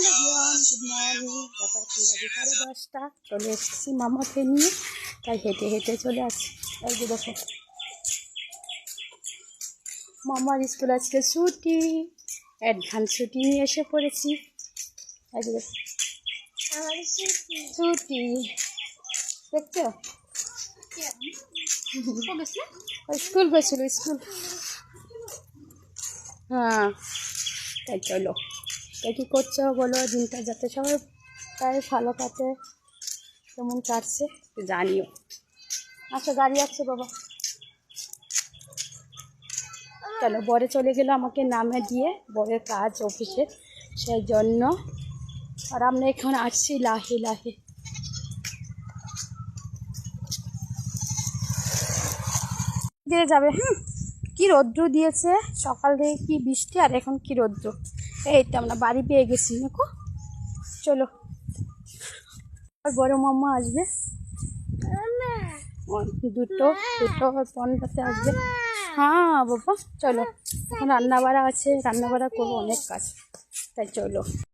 Good morning. তারপর এখন বাজে 10:30। চলে এসেছি মামাকে নিয়ে, তাই হেঁটে হেঁটে চলে আসছি। এই যে দেখো মামার স্কুল আজকে ছুটি, অ্যাডভান্স ছুটি নিয়ে এসে পড়েছি। এই যে ছুটি দেখছো, স্কুল গেছিল স্কুল। হ্যাঁ তাই চলো, তাই কী করছো বলো, দিনটা যাতে সবাই তাই ভালো কাটে, কেমন কাটছে জানিও। আচ্ছা গাড়ি আসছে বাবা। চলো, বরে চলে গেলো আমাকে নামে দিয়ে, বরের কাজ অফিসে, সেই জন্য। আর আমরা এখন আসছি লাহে লাহে। দিয়ে যাবে। কি রৌদ্র দিয়েছে, সকাল থেকে কি বৃষ্টি আর এখন কি রৌদ্র। এই তো আমরা বাড়ি পেয়ে গেছি। দেখো চলো, আর বড় মাম্মা আসবে দুটো 15তে আসবে। হ্যাঁ বাবা চলো, এখন রান্না বাড়া আছে, রান্না বাড়া করবো, অনেক কাজ, তাই চলো।